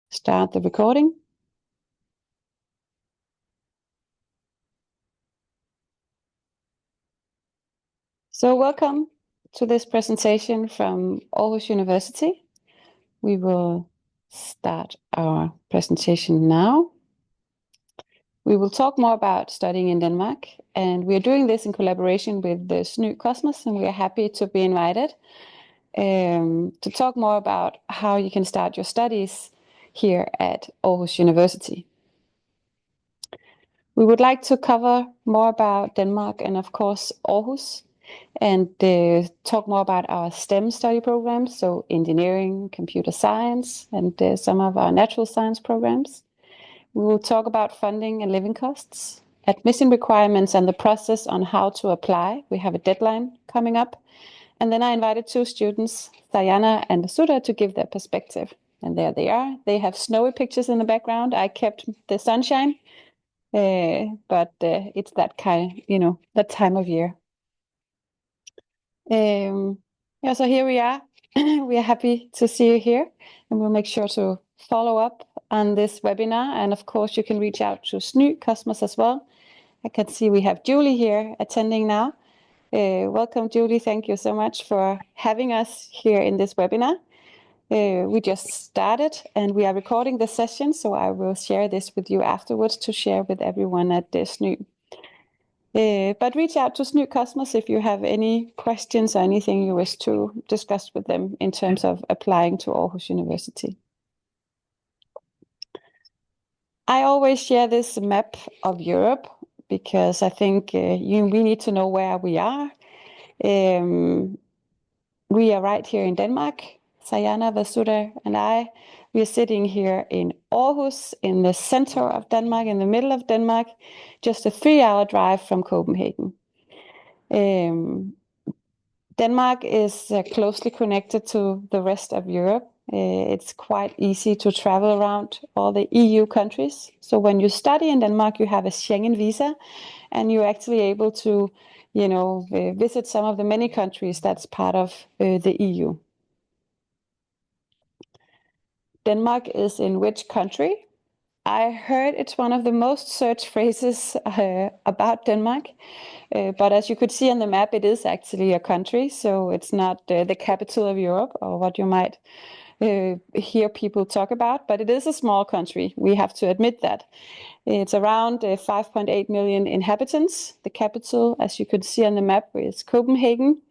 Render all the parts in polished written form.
Start the recording. So welcome to this presentation from Aarhus University. We will start our presentation now. We will talk more about studying in Denmark, and we are doing this in collaboration with the SNY Cosmos, and we are happy to be invited to talk more about how you can start your studies here at Aarhus University. We would like to cover more about Denmark and, of course, Aarhus, and talk more about our STEM study programs, so engineering, computer science, and some of our natural science programs. We will talk about funding and living costs, admission requirements, and the process on how to apply. We have a deadline coming up. And then I invited two students, Diana and Vasudha, to give their perspective. And there they are. They have snowy pictures in the background. I kept the sunshine, but it's that that time of year. Yeah, so here we are. We are happy to see you here, and we'll make sure to follow up on this webinar. And of course, you can reach out to SNY Cosmos as well. I can see we have Julie here attending now. Welcome, Julie. Thank you so much for having us here in this webinar. We just started, and we are recording the session, so I will share this with you afterwards to share with everyone at the SNY. But reach out to SNY Cosmos if you have any questions or anything you wish to discuss with them in terms of applying to Aarhus University. I always share this map of Europe because I think we need to know where we are. We are right here in Denmark. Sayana, Vasudha, and we are sitting here in Aarhus, in the center of Denmark, in the middle of Denmark, just a 3-hour drive from Copenhagen. Denmark is closely connected to the rest of Europe. It's quite easy to travel around all the EU countries. So when you study in Denmark, you have a Schengen visa, and you're actually able to, visit some of the many countries that's part of the EU. Denmark is in which country? I heard it's one of the most searched phrases about Denmark. But as you could see on the map, it is actually a country. So it's not the capital of Europe or what you might hear people talk about. But it is a small country. We have to admit that. It's around 5.8 million inhabitants. The capital, as you could see on the map, is Copenhagen.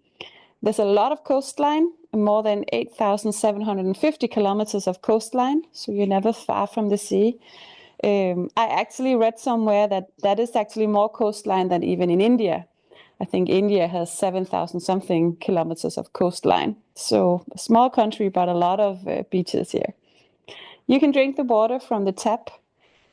There's a lot of coastline, more than 8,750 kilometers of coastline. So you're never far from the sea. I actually read somewhere that is actually more coastline than even in India. I think India has 7,000 something kilometers of coastline. So a small country, but a lot of beaches here. You can drink the water from the tap,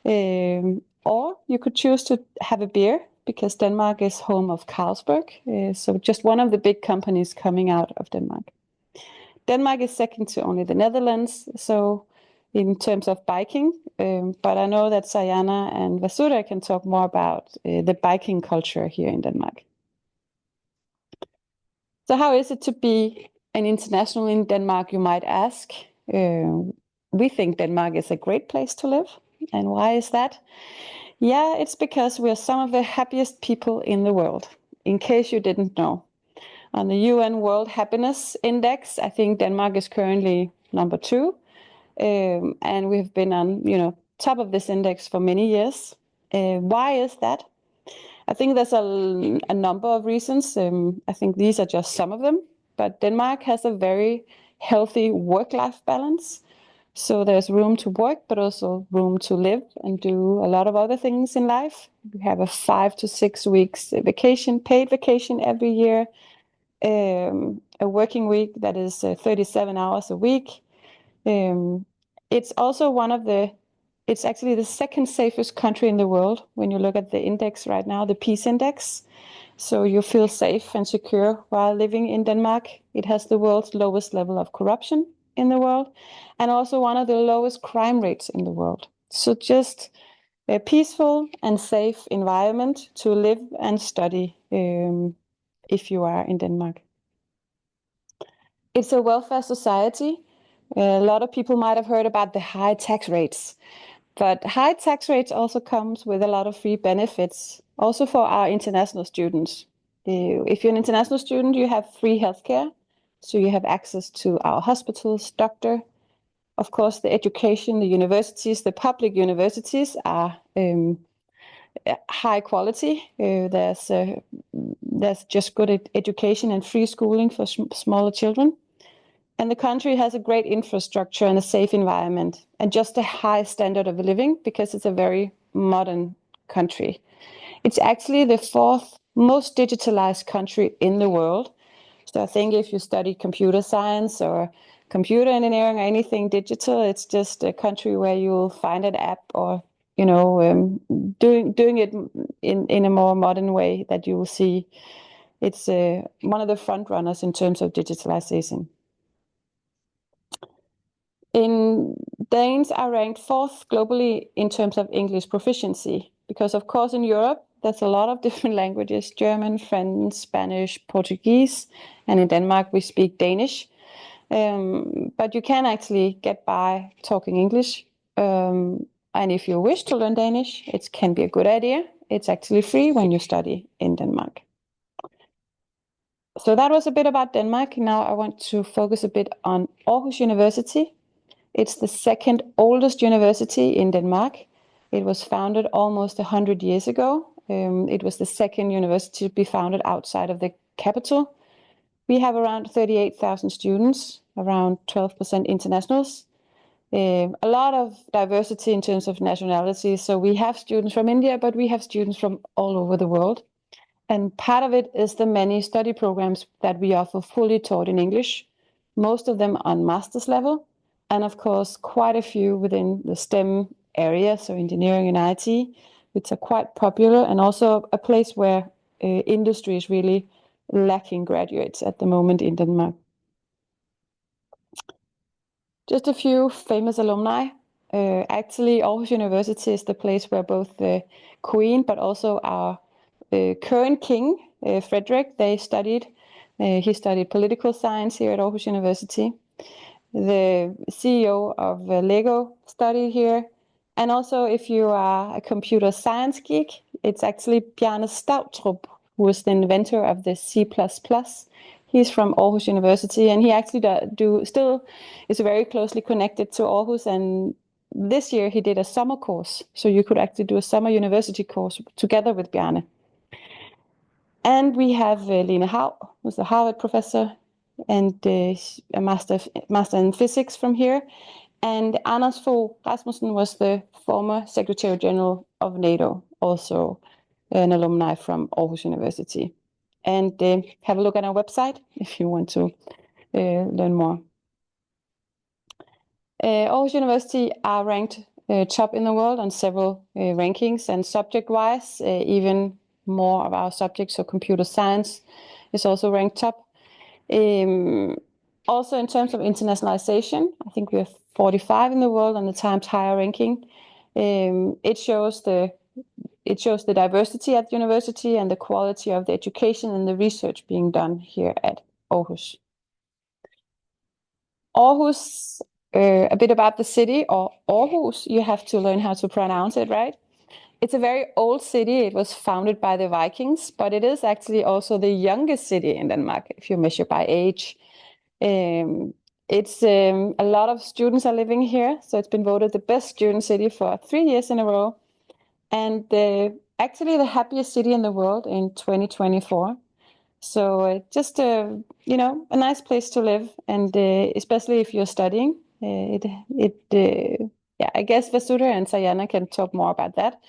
or you could choose to have a beer, because Denmark is home of Carlsberg. So just one of the big companies coming out of Denmark. Denmark is second to only the Netherlands. So in terms of biking, but I know that Sayana and Vasudha can talk more about the biking culture here in Denmark. So how is it to be an international in Denmark, you might ask? We think Denmark is a great place to live. And why is that? Yeah, it's because we are some of the happiest people in the world, in case you didn't know. On the UN World Happiness Index, I think Denmark is currently number 2. And we've been on, top of this index for many years. Why is that? I think there's a number of reasons. I think these are just some of them. But Denmark has a very healthy work-life balance. So there's room to work, but also room to live and do a lot of other things in life. We have a 5 to 6 weeks vacation, paid vacation every year. A working week that is 37 hours a week. It's also it's actually the second safest country in the world when you look at the index right now, the Peace Index. So you feel safe and secure while living in Denmark. It has the world's lowest level of corruption in the world, and also one of the lowest crime rates in the world. So just a peaceful and safe environment to live and study if you are in Denmark. It's a welfare society. A lot of people might have heard about the high tax rates, but high tax rates also comes with a lot of free benefits, also for our international students. If you're an international student, you have free healthcare, so you have access to our hospitals, doctor. Of course, the education, the universities, the public universities are high quality. There's just good education and free schooling for smaller children. And the country has a great infrastructure and a safe environment and just a high standard of living because it's a very modern country. It's actually the fourth most digitalized country in the world. So I think if you study computer science or computer engineering or anything digital, it's just a country where you'll find an app or doing it in a more modern way that you will see. It's one of the front runners in terms of digitalization. Danes are ranked fourth globally in terms of English proficiency, because of course in Europe there's a lot of different languages: German, French, Spanish, Portuguese, and in Denmark we speak Danish. But you can actually get by talking English. And if you wish to learn Danish, it can be a good idea. It's actually free when you study in Denmark. So that was a bit about Denmark. Now I want to focus a bit on Aarhus University. It's the second oldest university in Denmark. It was founded almost 100 years ago. It was the second university to be founded outside of the capital. We have around 38,000 students, around 12% internationals. A lot of diversity in terms of nationalities. So we have students from India, but we have students from all over the world. And part of it is the many study programs that we offer fully taught in English, most of them on master's level, and of course, quite a few within the STEM area, so engineering and IT, which are quite popular, and also a place where industry is really lacking graduates at the moment in Denmark. Just a few famous alumni. Actually, Aarhus University is the place where both the Queen, but also our current king, Frederick, they studied. He studied political science here at Aarhus University. The CEO of Lego studied here. And also, if you are a computer science geek, it's actually Bjarne Stouttrup, who was the inventor of the C++. He's from Aarhus University, and he actually still is very closely connected to Aarhus. And this year he did a summer course, so you could actually do a summer university course together with Bjarne. And we have Lene Haug, who's a Harvard professor, and a master in physics from here. And Anders Fogh Rasmussen was the former Secretary General of NATO, also an alumni from Aarhus University. And have a look at our website if you want to learn more. Aarhus University are ranked top in the world on several rankings, and subject-wise, even more of our subjects, so computer science is also ranked top. Also in terms of internationalization, I think we are 45 in the world on the Times Higher ranking. It shows the diversity at the university and the quality of the education and the research being done here at Aarhus. Aarhus, a bit about the city, or Aarhus, you have to learn how to pronounce it, right? It's a very old city. It was founded by the Vikings, but it is actually also the youngest city in Denmark, if you measure by age. A lot of students are living here, so it's been voted the best student city for 3 years in a row, and actually the happiest city in the world in 2024. So just a nice place to live, and especially if you're studying. I guess Vasudha and Sayana can talk more about that.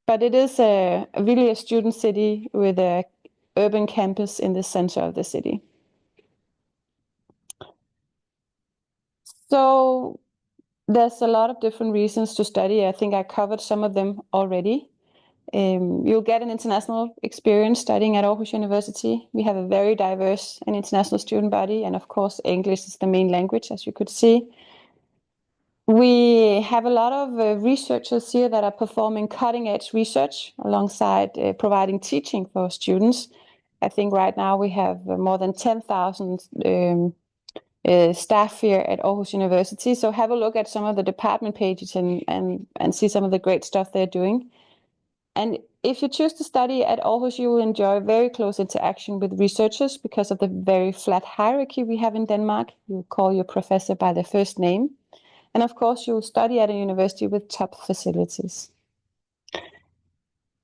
But it is really a student city with a urban campus in the center of the city. So there's a lot of different reasons to study. I think I covered some of them already. You'll get an international experience studying at Aarhus University. We have a very diverse and international student body, and of course, English is the main language, as you could see. We have a lot of researchers here that are performing cutting-edge research alongside providing teaching for students. I think right now we have more than 10,000 staff here at Aarhus University. So have a look at some of the department pages and see some of the great stuff they're doing. And if you choose to study at Aarhus, you will enjoy very close interaction with researchers because of the very flat hierarchy we have in Denmark. You call your professor by their first name. And of course, you'll study at a university with top facilities.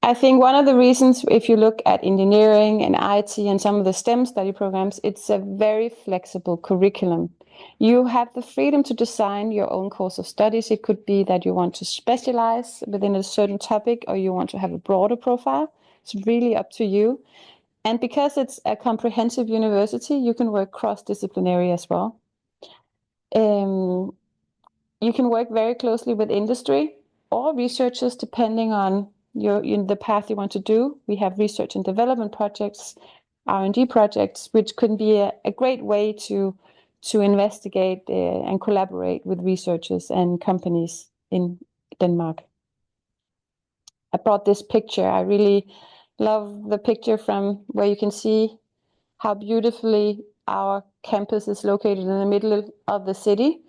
I think one of the reasons, if you look at engineering and IT and some of the STEM study programs, it's a very flexible curriculum. You have the freedom to design your own course of studies. It could be that you want to specialize within a certain topic or you want to have a broader profile. It's really up to you. And because it's a comprehensive university, you can work cross-disciplinary as well. You can work very closely with industry or researchers depending on the path you want to do. We have research and development projects, R&D projects, which could be a great way to investigate and collaborate with researchers and companies in Denmark. I brought this picture. I really love the picture from where you can see how beautifully our campus is located in the middle of the city.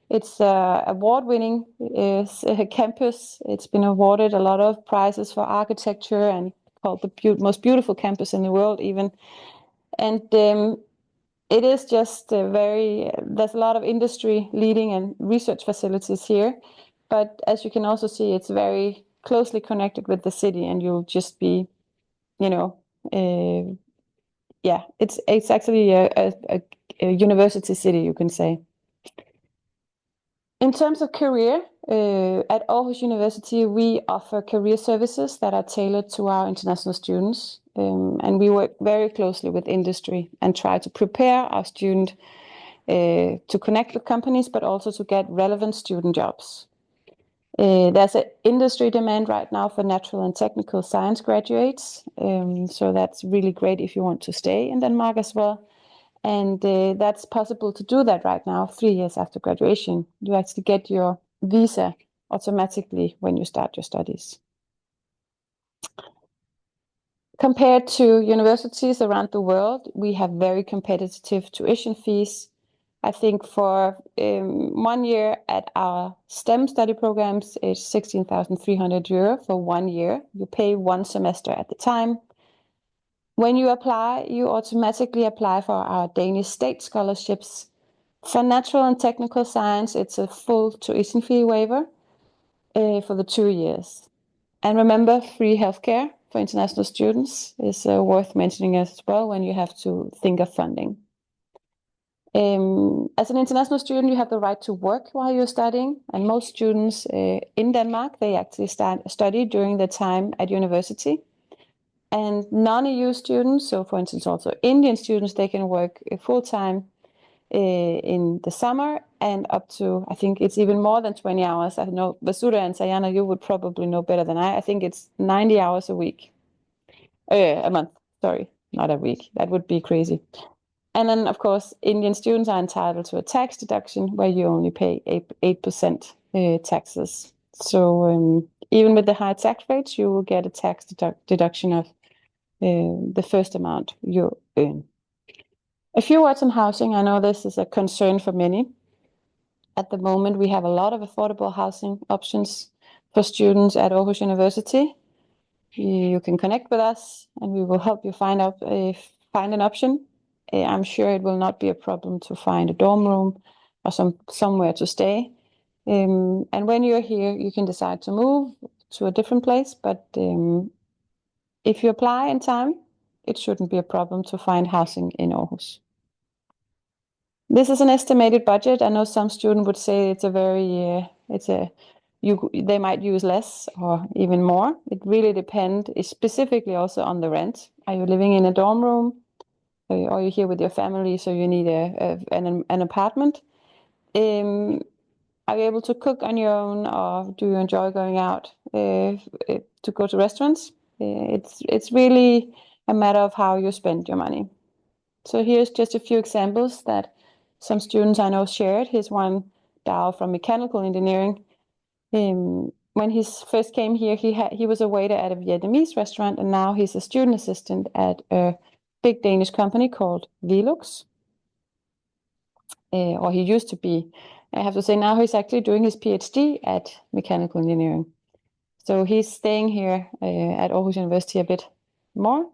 It's an award-winning campus. It's been awarded a lot of prizes for architecture and called the most beautiful campus in the world even. And it is just there's a lot of industry leading and research facilities here. But as you can also see, it's very closely connected with the city and you'll just be, it's actually a university city, you can say. In terms of career, at Aarhus University, we offer career services that are tailored to our international students. And we work very closely with industry and try to prepare our student to connect with companies, but also to get relevant student jobs. There's an industry demand right now for natural and technical science graduates. So that's really great if you want to stay in Denmark as well. And that's possible to do that right now, 3 years after graduation. You actually get your visa automatically when you start your studies. Compared to universities around the world, we have very competitive tuition fees. I think for 1 year at our STEM study programs, it's 16,300 euro for 1 year. You pay 1 semester at the time. When you apply, you automatically apply for our Danish state scholarships. For natural and technical science, it's a full tuition fee waiver for the 2 years. And remember, free healthcare for international students is worth mentioning as well when you have to think of funding. As an international student, you have the right to work while you're studying. And most students in Denmark, they actually study during their time at university. And non-EU students, so for instance also Indian students, they can work full-time in the summer and up to, I think it's even more than 20 hours. I know Vasudha and Sayana, you would probably know better than I think it's 90 hours a week. A month, sorry, not a week. That would be crazy. And then, of course, Indian students are entitled to a tax deduction where you only pay 8% taxes. So even with the high tax rates, you will get a tax deduction of the first amount you earn. A few words on housing. I know this is a concern for many. At the moment, we have a lot of affordable housing options for students at Aarhus University. You can connect with us and we will help you find an option. I'm sure it will not be a problem to find a dorm room or somewhere to stay. And when you're here, you can decide to move to a different place. But if you apply in time, it shouldn't be a problem to find housing in Aarhus. This is an estimated budget. I know some students would say they might use less or even more. It really depends, specifically also on the rent. Are you living in a dorm room? Or are you here with your family, so you need an apartment? Are you able to cook on your own, or do you enjoy going out to go to restaurants? It's really a matter of how you spend your money. So here's just a few examples that some students I know shared. Here's one Dao from mechanical engineering. When he first came here, he was a waiter at a Vietnamese restaurant, and now he's a student assistant at a big Danish company called Velux. or he used to be. I have to say now he's actually doing his PhD at mechanical engineering. So he's staying here at Aarhus University a bit more.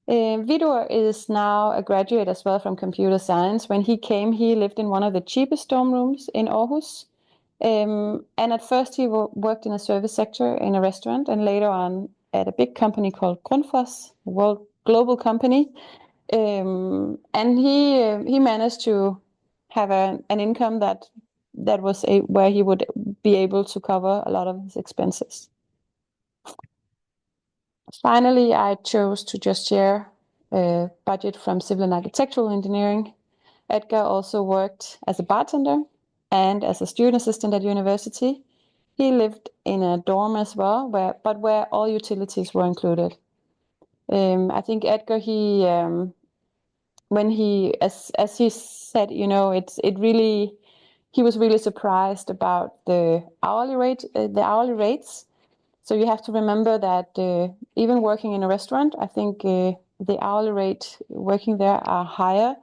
Vidur is now a graduate as well from computer science. When he came, he lived in one of the cheapest dorm rooms in Aarhus. And at first he worked in a service sector in a restaurant, and later on at a big company called Grundfos, a global company. And he managed to have an income that was where he would be able to cover a lot of his expenses. Finally, I chose to just share a budget from civil and architectural engineering. Edgar also worked as a bartender and as a student assistant at university. He lived in a dorm as well, where all utilities were included. I think Edgar, when he, as he said, he was really surprised about the hourly rates. So you have to remember that even working in a restaurant, I think the hourly rate working there are higher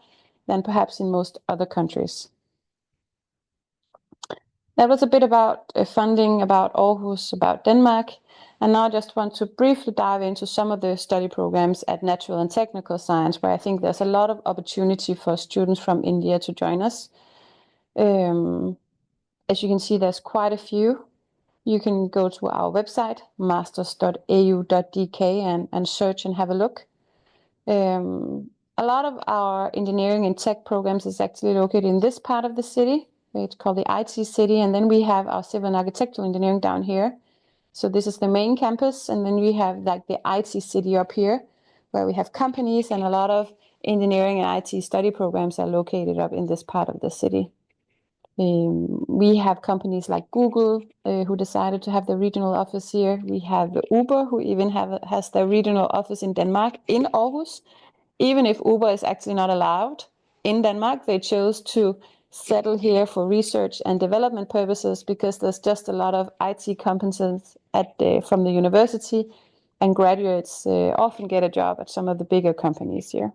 than perhaps in most other countries. That was a bit about funding, about Aarhus, about Denmark. And now I just want to briefly dive into some of the study programs at Natural and Technical Science, where I think there's a lot of opportunity for students from India to join us. As you can see, there's quite a few. You can go to our website, masters.au.dk, and search and have a look. A lot of our engineering and tech programs is actually located in this part of the city. It's called the IT city, and then we have our civil and architectural engineering down here. So this is the main campus, and then we have like the IT city up here, where we have companies, and a lot of engineering and IT study programs are located up in this part of the city. We have companies like Google, who decided to have their regional office here. We have Uber, who even has their regional office in Denmark, in Aarhus. Even if Uber is actually not allowed in Denmark, they chose to settle here for research and development purposes because there's just a lot of IT competence from the university, and graduates often get a job at some of the bigger companies here.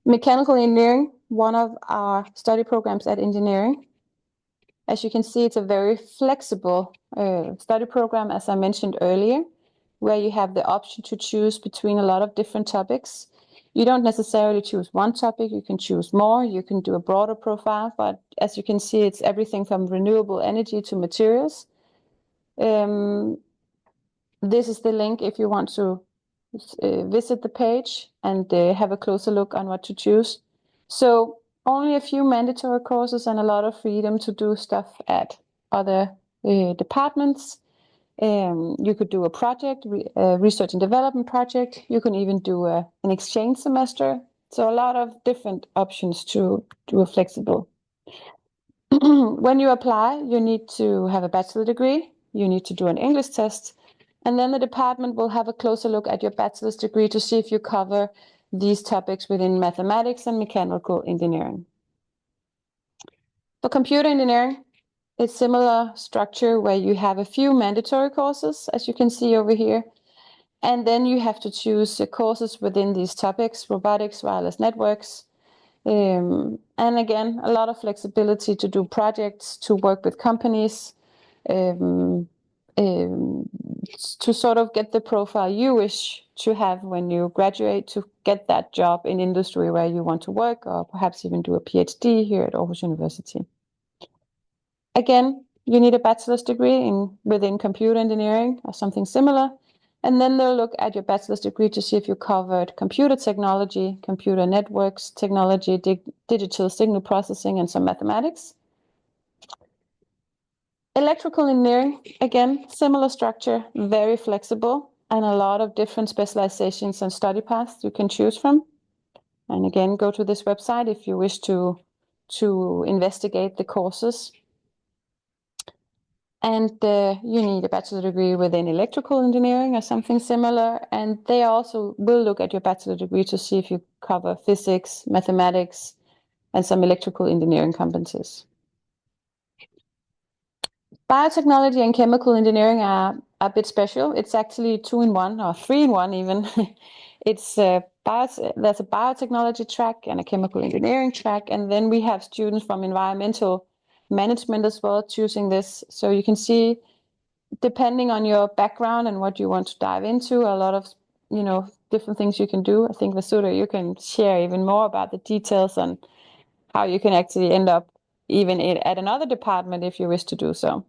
Mechanical engineering, one of our study programs at engineering. As you can see, it's a very flexible study program, as I mentioned earlier, where you have the option to choose between a lot of different topics. You don't necessarily choose one topic, you can choose more, you can do a broader profile, but as you can see, it's everything from renewable energy to materials. This is the link if you want to visit the page and have a closer look on what to choose. So only a few mandatory courses and a lot of freedom to do stuff at other departments. You could do a project, research and development project. You can even do an exchange semester. So a lot of different options to do a flexible. When you apply, you need to have a bachelor degree. You need to do an English test. And then the department will have a closer look at your bachelor's degree to see if you cover these topics within mathematics and mechanical engineering. For computer engineering, it's similar structure where you have a few mandatory courses, as you can see over here. And then you have to choose courses within these topics, robotics, wireless networks. And again, a lot of flexibility to do projects, to work with companies, to sort of get the profile you wish to have when you graduate, to get that job in industry where you want to work, or perhaps even do a PhD here at Aarhus University. Again, you need a bachelor's degree within computer engineering or something similar. And then they'll look at your bachelor's degree to see if you covered computer technology, computer networks technology, digital signal processing, and some mathematics. Electrical engineering, again, similar structure, very flexible, and a lot of different specializations and study paths you can choose from. And again, go to this website if you wish to investigate the courses. And you need a bachelor degree within electrical engineering or something similar. And they also will look at your bachelor degree to see if you cover physics, mathematics, and some electrical engineering competencies. Biotechnology and chemical engineering are a bit special. It's actually 2-in-1 or 3-in-1 even. There's a biotechnology track and a chemical engineering track, and then we have students from environmental management as well choosing this. So you can see, depending on your background and what you want to dive into, a lot of different things you can do. I think Vasudha, you can share even more about the details on how you can actually end up even at another department if you wish to do so.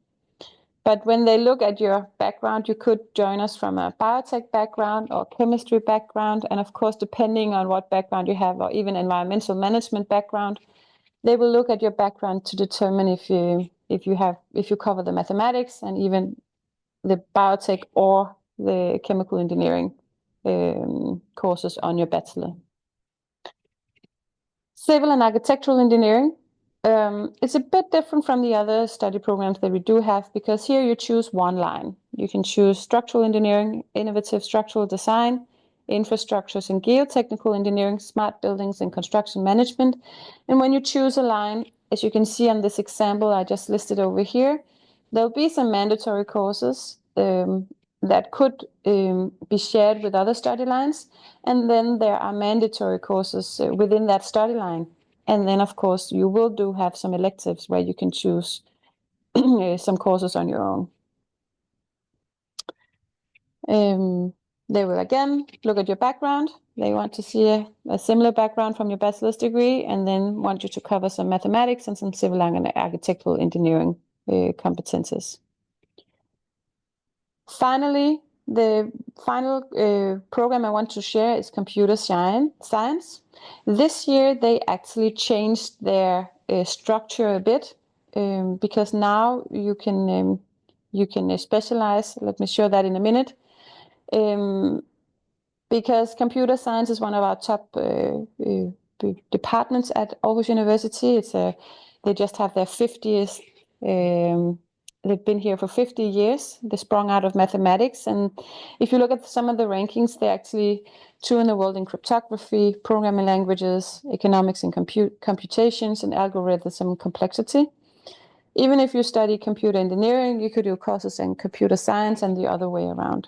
But when they look at your background, you could join us from a biotech background or chemistry background. And of course, depending on what background you have, or even environmental management background, they will look at your background to determine if you cover the mathematics and even the biotech or the chemical engineering courses on your bachelor. Civil and architectural engineering. It's a bit different from the other study programs that we do have, because here you choose one line. You can choose structural engineering, innovative structural design, infrastructures and geotechnical engineering, smart buildings and construction management. And when you choose a line, as you can see on this example I just listed over here, there'll be some mandatory courses that could be shared with other study lines. And then there are mandatory courses within that study line. And then, of course, you will have some electives where you can choose some courses on your own. They will again look at your background. They want to see a similar background from your bachelor's degree, and then want you to cover some mathematics and some civil and architectural engineering competences. Finally, the final program I want to share is computer science. This year, they actually changed their structure a bit, because now you can specialize. Let me show that in a minute. Because computer science is one of our top departments at Aarhus University. They just have their 50th. They've been here for 50 years. They sprung out of mathematics. And if you look at some of the rankings, they're actually 2 in the world in cryptography, programming languages, economics and computations, and algorithms and complexity. Even if you study computer engineering, you could do courses in computer science and the other way around.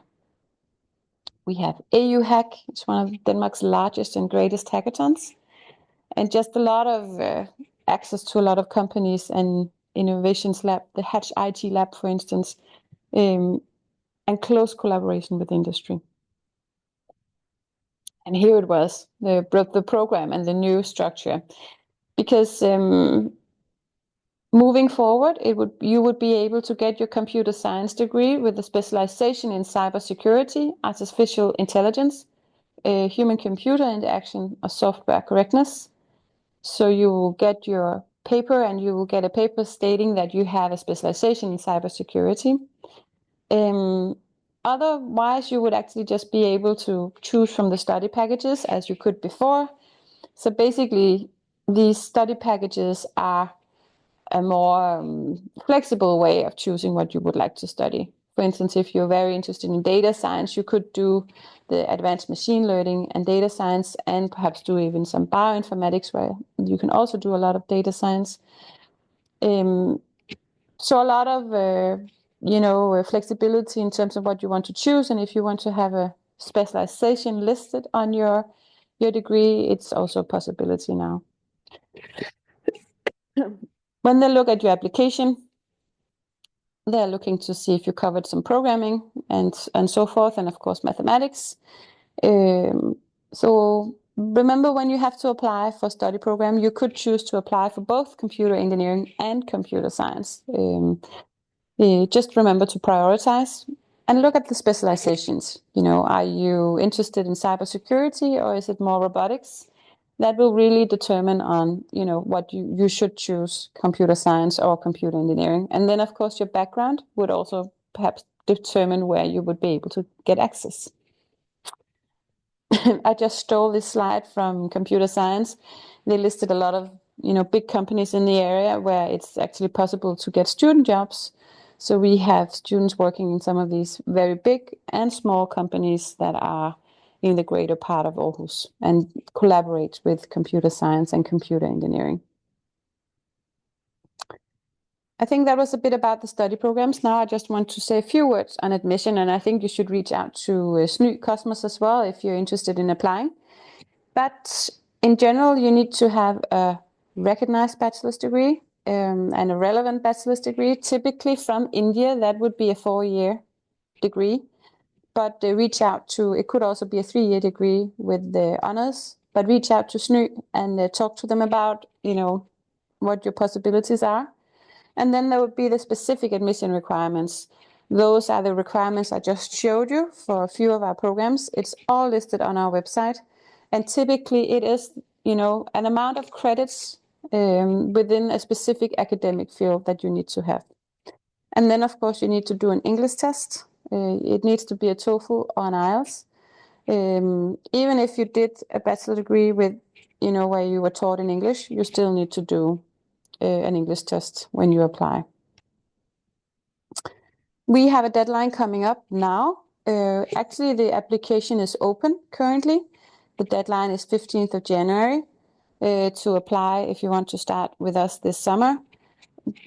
We have AU Hack. It's one of Denmark's largest and greatest hackathons. And just a lot of access to a lot of companies and innovations lab, the Hatch IT lab, for instance, and close collaboration with industry. And here it was, the program and the new structure. Because moving forward, you would be able to get your computer science degree with a specialization in cybersecurity, artificial intelligence, human-computer interaction, or software correctness. So you will get your paper, and you will get a paper stating that you have a specialization in cybersecurity. Otherwise, you would actually just be able to choose from the study packages as you could before. So basically, these study packages are a more flexible way of choosing what you would like to study. For instance, if you're very interested in data science, you could do the advanced machine learning and data science, and perhaps do even some bioinformatics, where you can also do a lot of data science. So a lot of flexibility in terms of what you want to choose, and if you want to have a specialization listed on your degree, it's also a possibility now. When they look at your application, they're looking to see if you covered some programming and so forth, and of course mathematics. So remember, when you have to apply for a study program, you could choose to apply for both computer engineering and computer science. Just remember to prioritize and look at the specializations. Are you interested in cybersecurity, or is it more robotics? That will really determine on, what you should choose, computer science or computer engineering. And then, of course, your background would also perhaps determine where you would be able to get access. I just stole this slide from computer science. They listed a lot of, big companies in the area where it's actually possible to get student jobs. So we have students working in some of these very big and small companies that are in the greater part of Aarhus and collaborate with computer science and computer engineering. I think that was a bit about the study programs. Now I just want to say a few words on admission, and I think you should reach out to SNY Cosmos as well if you're interested in applying. But in general, you need to have a recognized bachelor's degree and a relevant bachelor's degree. Typically from India, that would be a 4-year degree. But reach out to, it could also be a 3-year degree with the honors, but reach out to SNY and talk to them about, what your possibilities are. And then there would be the specific admission requirements. Those are the requirements I just showed you for a few of our programs. It's all listed on our website. And typically it is, an amount of credits within a specific academic field that you need to have. And then, of course, you need to do an English test. It needs to be a TOEFL or an IELTS. Even if you did a bachelor degree with, where you were taught in English, you still need to do an English test when you apply. We have a deadline coming up now. Actually, the application is open currently. The deadline is 15th of January to apply if you want to start with us this summer.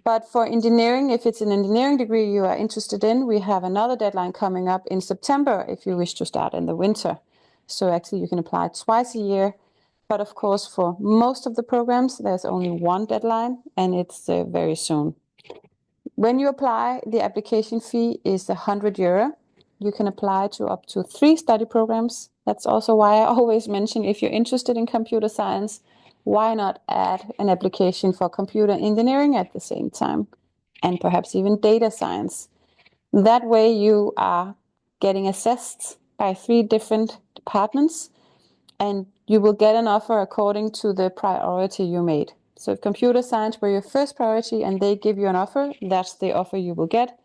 But for engineering, if it's an engineering degree you are interested in, we have another deadline coming up in September if you wish to start in the winter. So actually you can apply twice a year. But of course, for most of the programs, there's only one deadline, and it's very soon. When you apply, the application fee is €100. You can apply to up to 3 study programs. That's also why I always mention, if you're interested in computer science, why not add an application for computer engineering at the same time, and perhaps even data science. That way you are getting assessed by 3 different departments, and you will get an offer according to the priority you made. So if computer science were your first priority and they give you an offer, that's the offer you will get.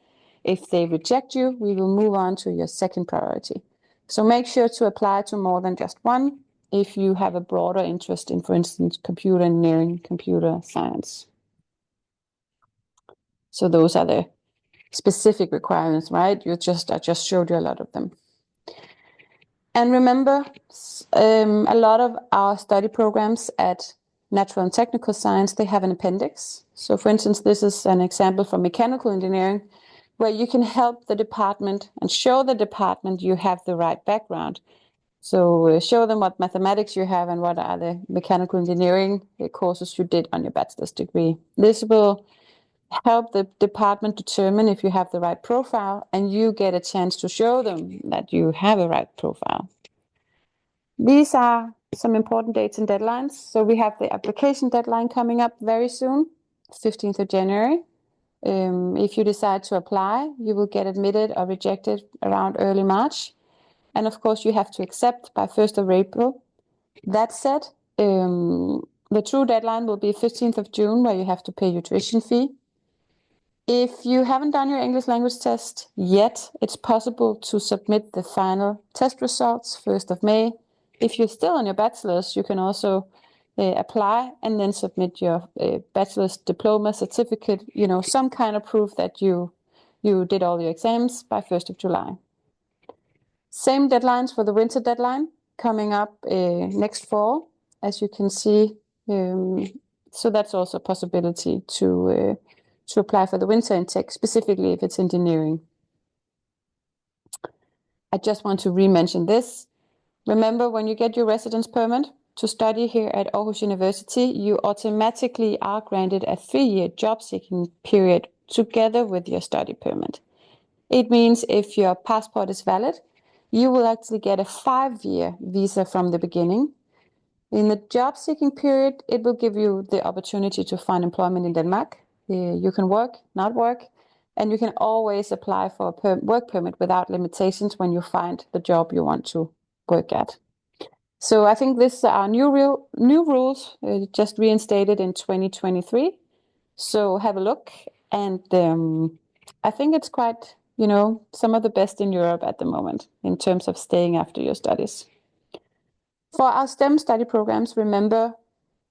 If they reject you, we will move on to your second priority. So make sure to apply to more than just one if you have a broader interest in, for instance, computer engineering, computer science. So those are the specific requirements, right? I just showed you a lot of them. And remember, a lot of our study programs at Natural and Technical Science, they have an appendix. So for instance, this is an example from mechanical engineering, where you can help the department and show the department you have the right background. So show them what mathematics you have and what are the mechanical engineering courses you did on your bachelor's degree. This will help the department determine if you have the right profile, and you get a chance to show them that you have a right profile. These are some important dates and deadlines. So we have the application deadline coming up very soon, 15th of January. If you decide to apply, you will get admitted or rejected around early March. And of course, you have to accept by 1st of April. That said, the true deadline will be 15th of June, where you have to pay your tuition fee. If you haven't done your English language test yet, it's possible to submit the final test results 1st of May. If you're still on your bachelor's, you can also apply and then submit your bachelor's diploma certificate, some kind of proof that you did all your exams by 1st of July. Same deadlines for the winter deadline coming up next fall, as you can see. So that's also a possibility to apply for the winter intake, specifically if it's engineering. I just want to re-mention this. Remember, when you get your residence permit to study here at Aarhus University, you automatically are granted a 3-year job-seeking period together with your study permit. It means if your passport is valid, you will actually get a 5-year visa from the beginning. In the job-seeking period, it will give you the opportunity to find employment in Denmark. You can work, not work, and you can always apply for a work permit without limitations when you find the job you want to work at. So I think this are new rules, just reinstated in 2023. So have a look, and I think it's quite, some of the best in Europe at the moment in terms of staying after your studies. For our STEM study programs, remember,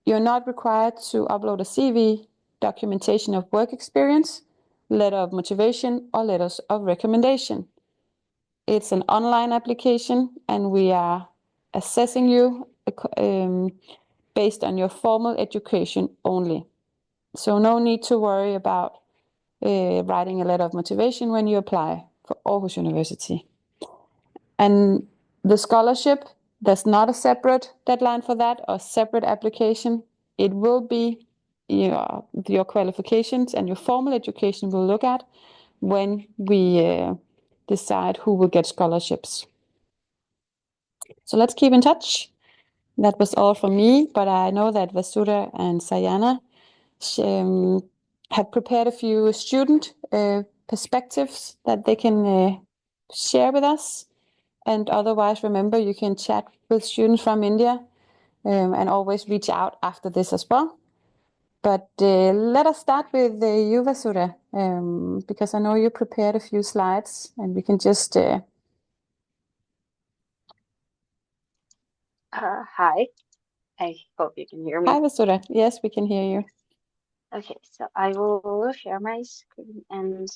you're not required to upload a CV, documentation of work experience, letter of motivation, or letters of recommendation. It's an online application, and we are assessing you based on your formal education only. So no need to worry about writing a letter of motivation when you apply for Aarhus University. And the scholarship, there's not a separate deadline for that or separate application. It will be your qualifications and your formal education we'll look at when we decide who will get scholarships. So let's keep in touch. That was all from me, but I know that Vasudha and Sayana have prepared a few student perspectives that they can share with us. And otherwise, remember, you can chat with students from India and always reach out after this as well. But let us start with you, Vasudha, because I know you prepared a few slides and we can just... Hi, I hope you can hear me. Hi, Vasudha. Yes, we can hear you. Okay, so I will share my screen and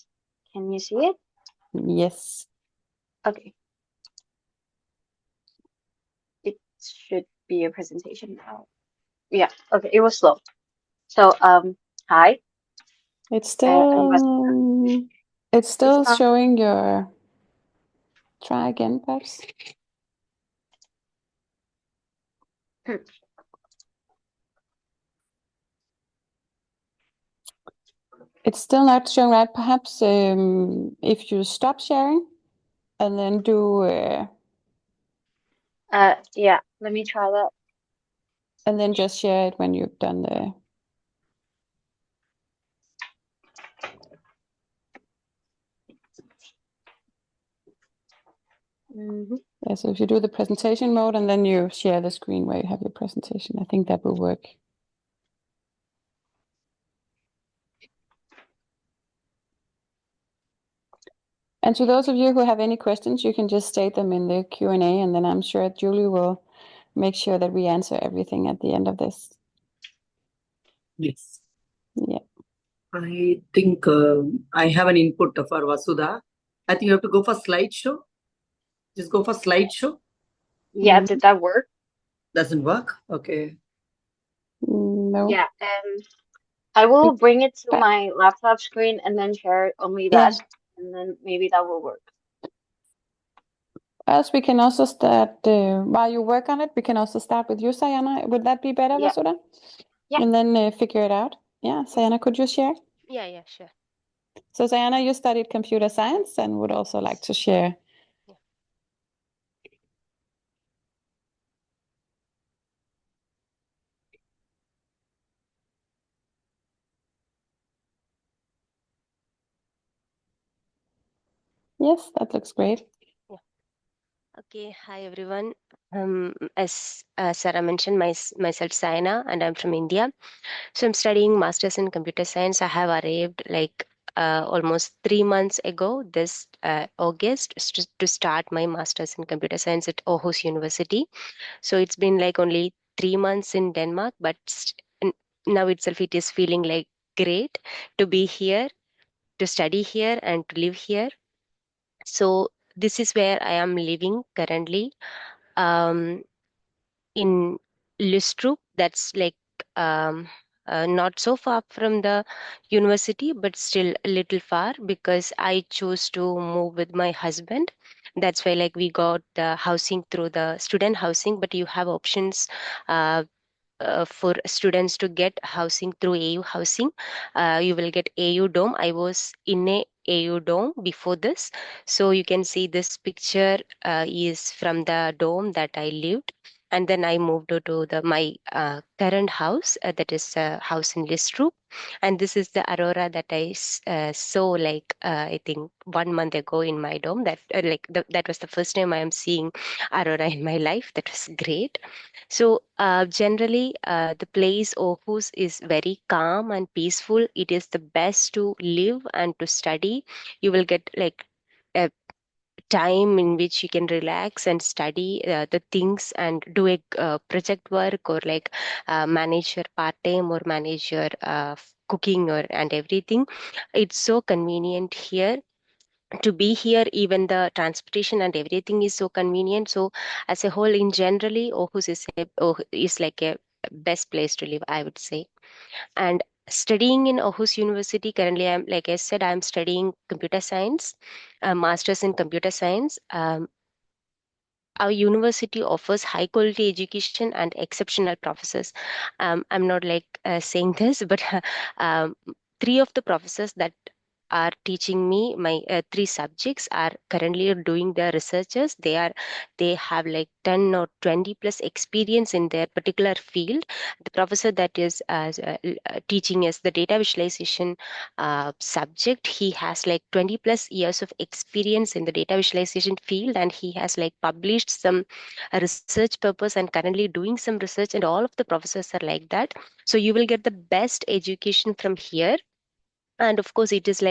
can you see it? Yes. Okay. It should be a presentation now. Yeah, okay, it was slow. So, hi. It's still showing your... Try again, perhaps. It's still not showing right. Perhaps if you stop sharing and then do... yeah, let me try that. And then just share it when you've done the... Yeah, so if you do the presentation mode and then you share the screen where you have your presentation, I think that will work. And to those of you who have any questions, you can just state them in the Q&A, and then I'm sure Julie will make sure that we answer everything at the end of this. Yes. Yeah. I think I have an input for Vasudha. I think you have to go for slideshow. Just go for slideshow. Yeah, did that work? Doesn't work? Okay. No. Yeah, I will bring it to my laptop screen and then share only that, and then maybe that will work. Else we can also start, while you work on it, we can also start with you, Sayana. Would that be better, Vasudha? Yeah. And then figure it out. Yeah, Sayana, could you share? Yeah, sure. So Sayana, you studied computer science and would also like to share. Yeah. Yes, that looks great. Yeah. Okay, hi everyone. As Sarah mentioned, myself Saina, and I'm from India. So I'm studying masters in computer science. I have arrived like almost 3 months ago, this August, to start my masters in computer science at Aarhus University. So it's been like only 3 months in Denmark, but now itself it is feeling like great to be here, to study here, and to live here. So this is where I am living currently, in Listrup. That's like not so far from the university, but still a little far because I chose to move with my husband. That's why like we got the housing through the student housing, but you have options for students to get housing through AU housing. You will get AU dome. I was in a AU dome before this. So you can see this picture is from the dome that I lived. And then I moved to my current house, that is a house in Listrup. And this is the aurora that I saw like I think 1 month ago in my dome. That that was the first time I am seeing aurora in my life. That was great. So generally, the place Aarhus is very calm and peaceful. It is the best to live and to study. You will get like a time in which you can relax and study the things and do a project work, or like manage your part time, or manage your cooking or and everything. It's so convenient here to be here. Even the transportation and everything is so convenient. So as a whole, in generally, Aarhus is like a best place to live, I would say. And studying in Aarhus University, currently like I said, I'm studying computer science, master's in computer science. Our university offers high quality education and exceptional professors. I'm not like saying this, but um, three of the professors that are teaching me my three subjects are currently doing their researchers. They have like 10 or 20 plus experience in their particular field. The professor that is teaching us the data visualization subject, he has like 20 plus years of experience in the data visualization field, and he has like published some research papers and currently doing some research, and all of the professors are like that. So you will get the best education from here. And of course it is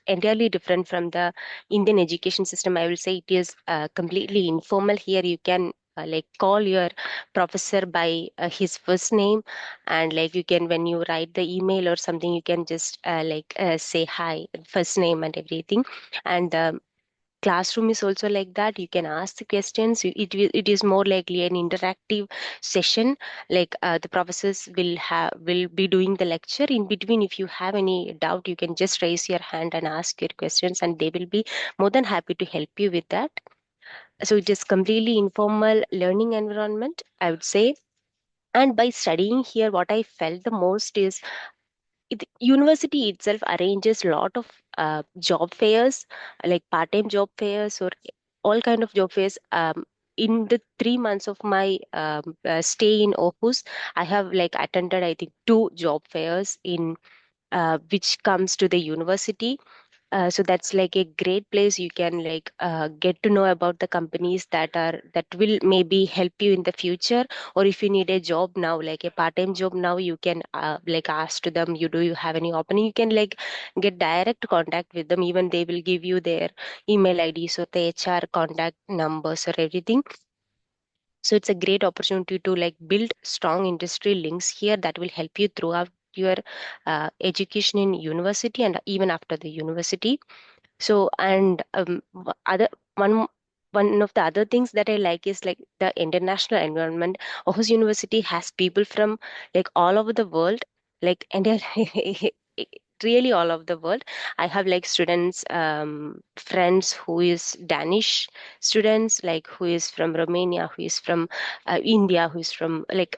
entirely different from the Indian education system. I will say it is completely informal. Here you can like call your professor by his first name, and like you can, when you write the email or something, you can just say hi, first name and everything. And the classroom is also like that. You can ask the questions. It is more likely an interactive session. Like the professors will be doing the lecture. In between, if you have any doubt, you can just raise your hand and ask your questions, and they will be more than happy to help you with that. So it is completely informal learning environment, I would say. And by studying here, what I felt the most is university itself arranges a lot of job fairs, like part-time job fairs or all kind of job fairs. In the 3 months of my stay in Opus, I have like attended, I think, two job fairs in which comes to the university. So that's like a great place. You can like get to know about the companies that will maybe help you in the future. Or if you need a job now, like a part-time job now, you can like ask to them, you have any opening. You can like get direct contact with them. Even they will give you their email IDs or the HR contact numbers or everything. So it's a great opportunity to like build strong industry links here that will help you throughout your education in university and even after the university. So, and other one one of the other things that I like is like the international environment. Aarhus University has people from like all over the world, like and really all over the world. I have like students, friends who is Danish students, like who is from Romania, who is from India, who is from like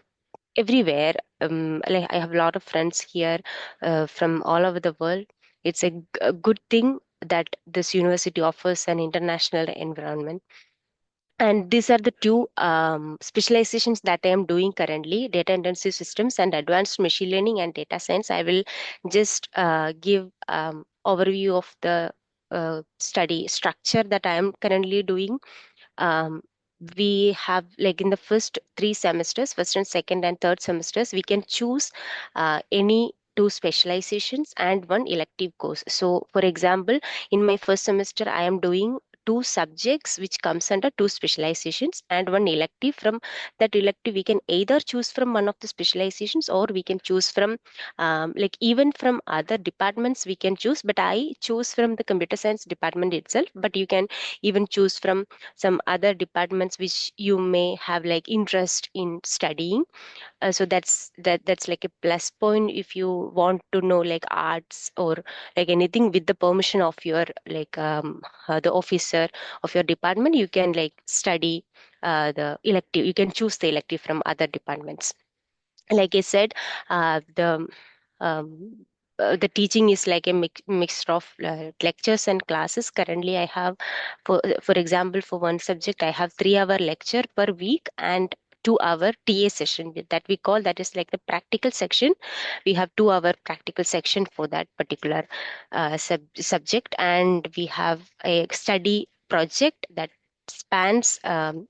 everywhere. Like I have a lot of friends here from all over the world. It's a good thing that this university offers an international environment. And these are the two specializations that I am doing currently: data intensive systems and advanced machine learning and data science. I will just give overview of the study structure that I am currently doing. um, we have like in the first three semesters, first and second and third semesters, we can choose any two specializations and one elective course. So for example, in my first semester I am doing two subjects which comes under two specializations and one elective. From that elective, we can either choose from one of the specializations, or we can choose from like even from other departments we can choose. But I choose from the computer science department itself, but you can even choose from some other departments which you may have like interest in studying. So that's like a plus point if you want to know like arts or like anything. With the permission of your like the officer of your department, you can like study the elective. You can choose the elective from other departments. Like I said, um, the teaching is like a mixture of lectures and classes. Currently, I have, for example, for one subject, I have 3 hour lecture per week and 2 hour TA session that we call, that is like the practical section. We have 2 hour practical section for that particular subject, and we have a study project that spans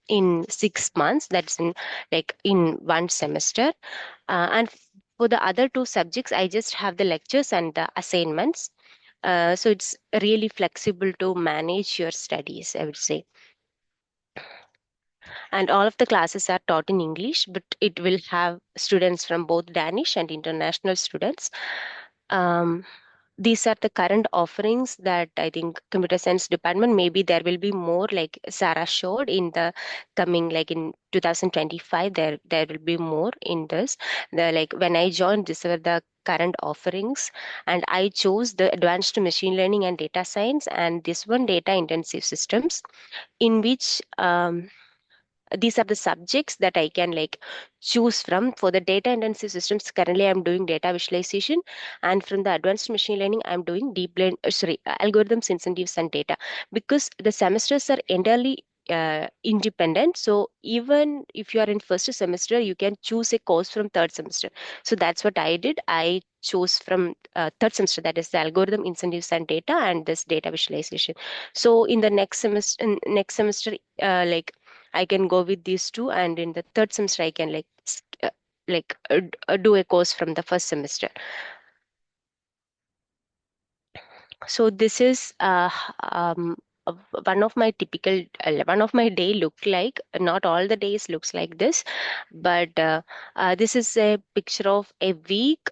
in 6 months. That's in like in one semester. And for the other two subjects, I just have the lectures and the assignments. So it's really flexible to manage your studies, I would say. And all of the classes are taught in English, but it will have students from both Danish and international students. Um, these are the current offerings that I think computer science department, maybe there will be more, like Sarah showed in the coming, like in 2025, there will be more in this. The, like when I joined, these were the current offerings, and I chose the advanced machine learning and data science, and this one data intensive systems, in which these are the subjects that I can like choose from. For the data intensive systems, currently I'm doing data visualization, and from the advanced machine learning I'm doing algorithms, incentives and data, because the semesters are entirely independent. So even if you are in first semester, you can choose a course from third semester. So that's what I did. I chose from third semester, that is the algorithm, incentives and data, and this data visualization. So in the next semester, like I can go with these two, and in the third semester I can do a course from the first semester. So this is uh, one of my typical one of my day look like. Not all the days looks like this, but this is a picture of a week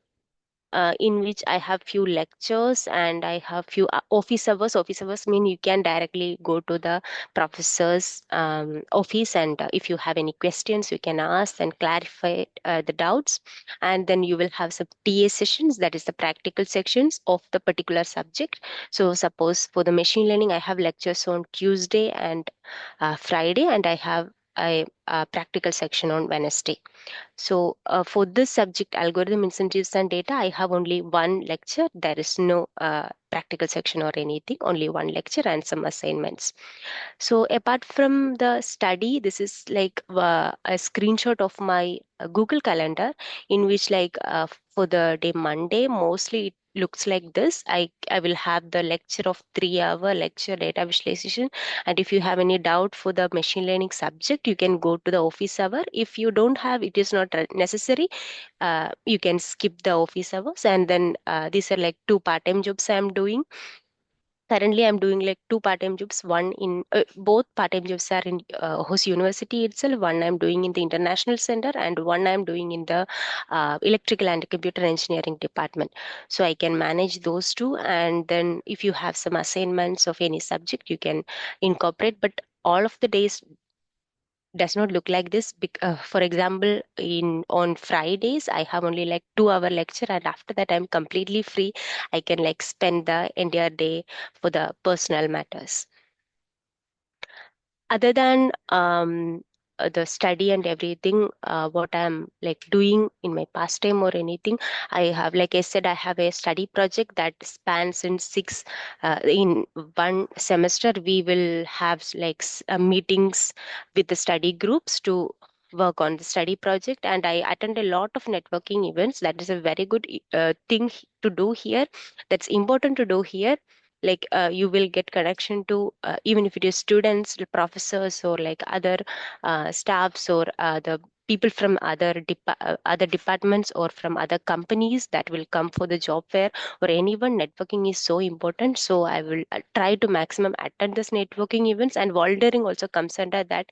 in which I have few lectures and I have few office hours. Office hours mean you can directly go to the professor's office, and if you have any questions, you can ask and clarify the doubts. And then you will have some TA sessions, that is the practical sections of the particular subject. So suppose for the machine learning, I have lectures on Tuesday and Friday, and I have a practical section on Wednesday. So for this subject, algorithm, incentives and data, I have only one lecture. There is no practical section or anything, only one lecture and some assignments. So apart from the study, this is like a screenshot of my Google Calendar, in which like for the day Monday, mostly it looks like this. I will have the lecture of 3-hour lecture, data visualization. And if you have any doubt for the machine learning subject, you can go to the office hour. If you don't have, it is not necessary. You can skip the office hours. And then these are like 2 part-time jobs I'm doing. Currently I'm doing like 2 part-time jobs. One in both part-time jobs are in Aarhus University itself. One I'm doing in the international center, and one I'm doing in the electrical and computer engineering department. So I can manage those two, and then if you have some assignments of any subject, you can incorporate. But all of the days does not look like this. For example, in on Fridays I have only like 2-hour lecture, and after that I'm completely free. I can like spend the entire day for the personal matters. Other than the study and everything, what I'm like doing in my pastime or anything, I have, like I said, I have a study project that spans in in one semester. We will have like meetings with the study groups to work on the study project, and I attend a lot of networking events. That is a very good thing to do here. That's important to do here. Like you will get connection to even if it is students, the professors, or like other staffs, or the people from other departments or from other companies that will come for the job fair or anyone. Networking is so important, so I will try to maximum attend this networking events. And volunteering also comes under that.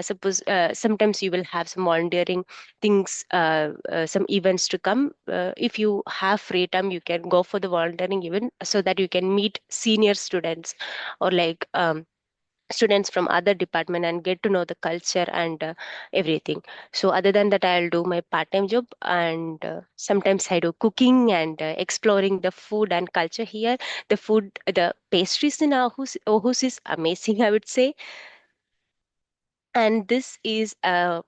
Suppose sometimes you will have some volunteering things, some events to come. If you have free time, you can go for the volunteering event, so that you can meet senior students or like students from other department and get to know the culture and everything. So other than that, I'll do my part-time job, and sometimes I do cooking and exploring the food and culture here. The pastries in Aarhus is amazing, I would say. And this is a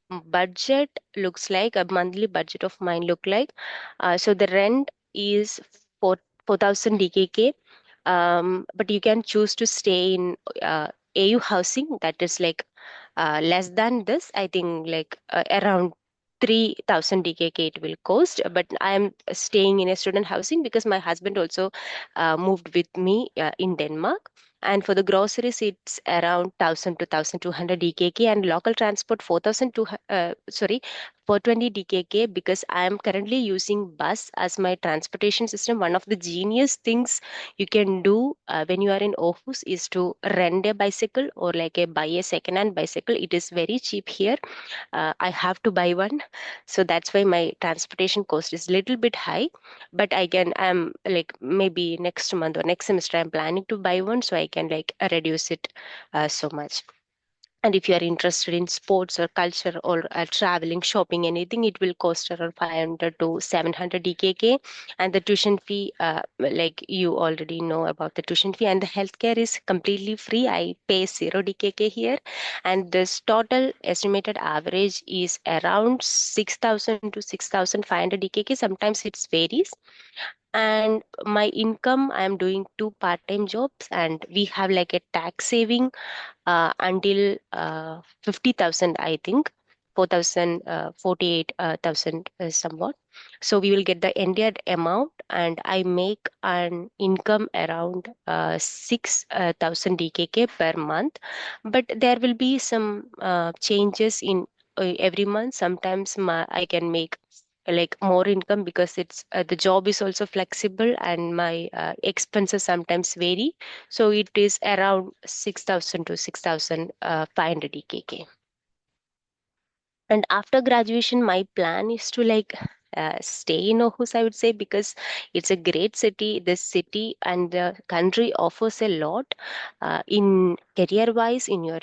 budget, looks like a monthly budget of mine look like. So the rent is 4,000 DKK. But you can choose to stay in AU housing, that is like less than this. I think like around 3,000 DKK it will cost. But I am staying in a student housing because my husband also moved with me in Denmark. And for the groceries, it's around 1,000 to 1,200 DKK, and local transport 420 DKK, because I am currently using bus as my transportation system. One of the genius things you can do when you are in Aarhus is to rent a bicycle, or like buy a second-hand bicycle. It is very cheap here. I have to buy one, so that's why my transportation cost is a little bit high. But I'm like, maybe next month or next semester I'm planning to buy one, so I can like reduce it so much. And if you are interested in sports or culture or traveling, shopping, anything, it will cost around 500 to 700 DKK. And the tuition fee, like you already know about the tuition fee, and the healthcare is completely free. I pay 0 DKK here. And this total estimated average is around 6,000 to 6,500 DKK. Sometimes it varies. And my income, I'm doing 2 part-time jobs, and we have like a tax saving until 50,000, I think, 4,000, 48,000 somewhat. So we will get the ended amount, and I make an income around 6,000 DKK per month. But there will be some changes in every month. Sometimes I can make like more income, because it's the job is also flexible, and my expenses sometimes vary. So it is around 6,000 to 6,500 DKK. And after graduation, my plan is to like stay in Aarhus, I would say, because it's a great city. The city and the country offers a lot in career wise, in your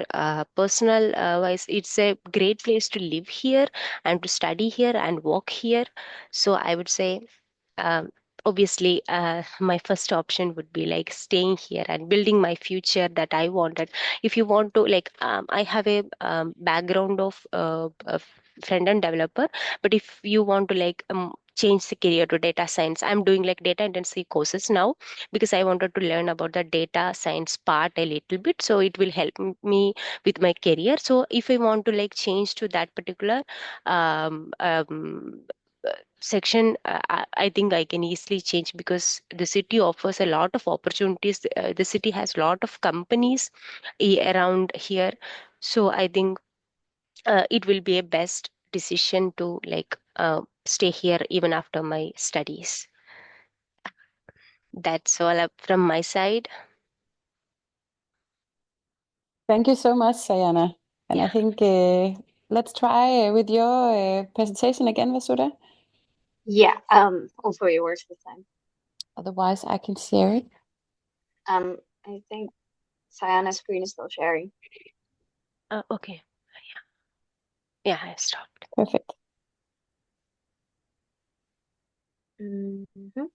personal wise. It's a great place to live here and to study here and work here. So I would say, um, obviously, my first option would be like staying here and building my future that I wanted. If you want to, like, I have a background of front end developer, but if you want to like change the career to data science, I'm doing like data intensive courses now, because I wanted to learn about the data science part a little bit, so it will help me with my career. So if I want to like change to that particular um, um, section, I think I can easily change, because the city offers a lot of opportunities. The city has a lot of companies around here. So I think it will be a best decision to like stay here even after my studies. That's all up from my side. Thank you so much, Sayana. And I Yeah. think let's try with your presentation again, Vasudha. Yeah, also your words this time. Otherwise, I can share it. I think Sayana's screen is still sharing. Okay. Yeah, I stopped. Perfect. Mhm.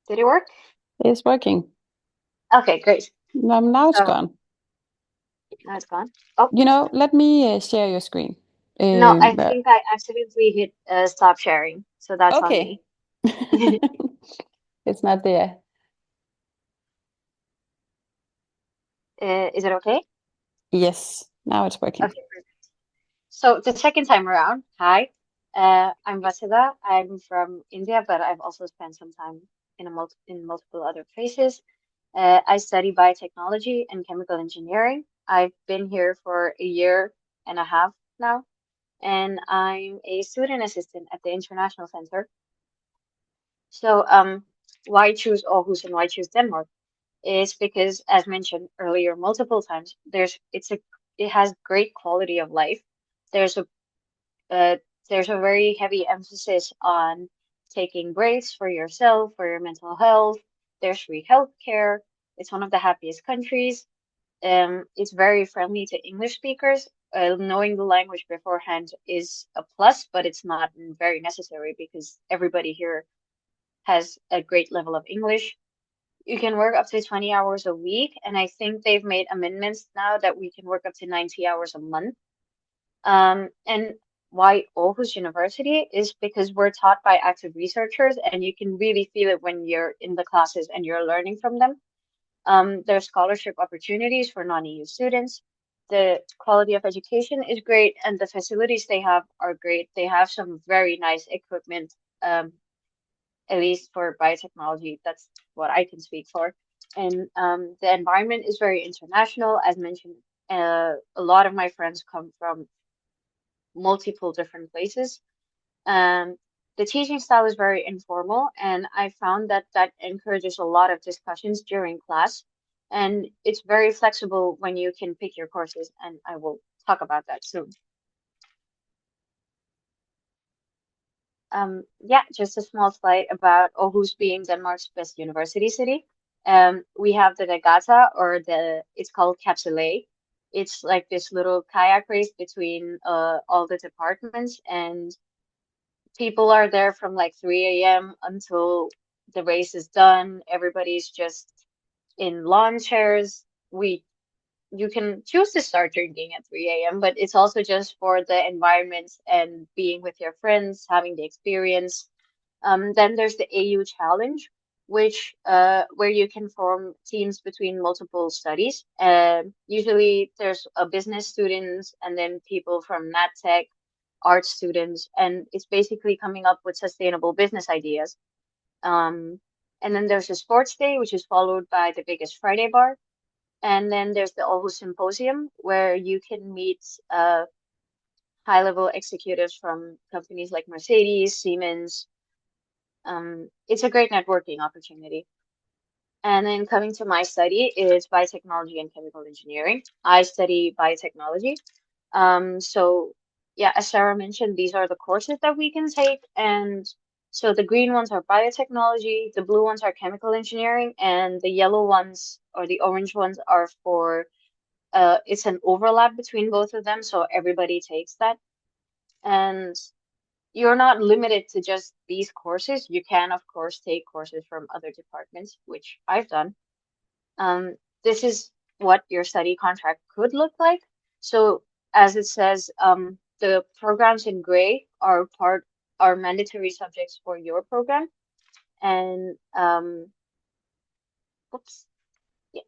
Did it work? It's working. Okay, great. Now it's So gone. now it's gone. Oh, You know, let me share your screen. no, I But- think I accidentally hit stop sharing, so that's on okay. me. It's not there. Is it okay? Yes, now it's working. Okay, perfect. So the second time around, hi, I'm Vasudha. I'm from India, but I've also spent some time in multiple other places. I study biotechnology and chemical engineering. I've been here for a year and a half now, and I'm a student assistant at the International Center. So, why choose Aarhus and why choose Denmark? Is because, as mentioned earlier multiple times, it has great quality of life. There's a uh, there's a very heavy emphasis on taking breaks for yourself, for your mental health. There's free healthcare. It's one of the happiest countries. It's very friendly to English speakers. Knowing the language beforehand is a plus, but it's not very necessary because everybody here has a great level of English. You can work up to 20 hours a week, and I think they've made amendments now that we can work up to 90 hours a month. And why Aarhus University is because we're taught by active researchers, and you can really feel it when you're in the classes and you're learning from them. There's scholarship opportunities for non-EU students. The quality of education is great, and the facilities they have are great. They have some very nice equipment, at least for biotechnology. That's what I can speak for. And the environment is very international. As mentioned, a lot of my friends come from multiple different places. Um, the teaching style is very informal, and I found that that encourages a lot of discussions during class. And it's very flexible when you can pick your courses, and I will talk about that soon. Yeah, just a small slide about Aarhus being Denmark's best university city. We have the regatta, or it's called Capsule. It's like this little kayak race between all the departments, and people are there from like 3 a.m. until the race is done. Everybody's just in lawn chairs. You can choose to start drinking at 3 a.m., but it's also just for the environment and being with your friends, having the experience. Then there's the AU Challenge, which where you can form teams between multiple studies. Usually there's a business students and then people from nat tech, art students, and it's basically coming up with sustainable business ideas. And then there's a sports day, which is followed by the biggest Friday bar. And then there's the Aarhus Symposium, where you can meet high-level executives from companies like Mercedes, Siemens. It's a great networking opportunity. And then coming to my study is biotechnology and chemical engineering. I study biotechnology. So yeah, as Sarah mentioned, these are the courses that we can take. And so the green ones are biotechnology, the blue ones are chemical engineering, and the yellow ones or the orange ones are for it's an overlap between both of them, so everybody takes that. And you're not limited to just these courses. You can, of course, take courses from other departments, which I've done. This is what your study contract could look like. So as it says, the programs in gray are mandatory subjects for your program. And oops.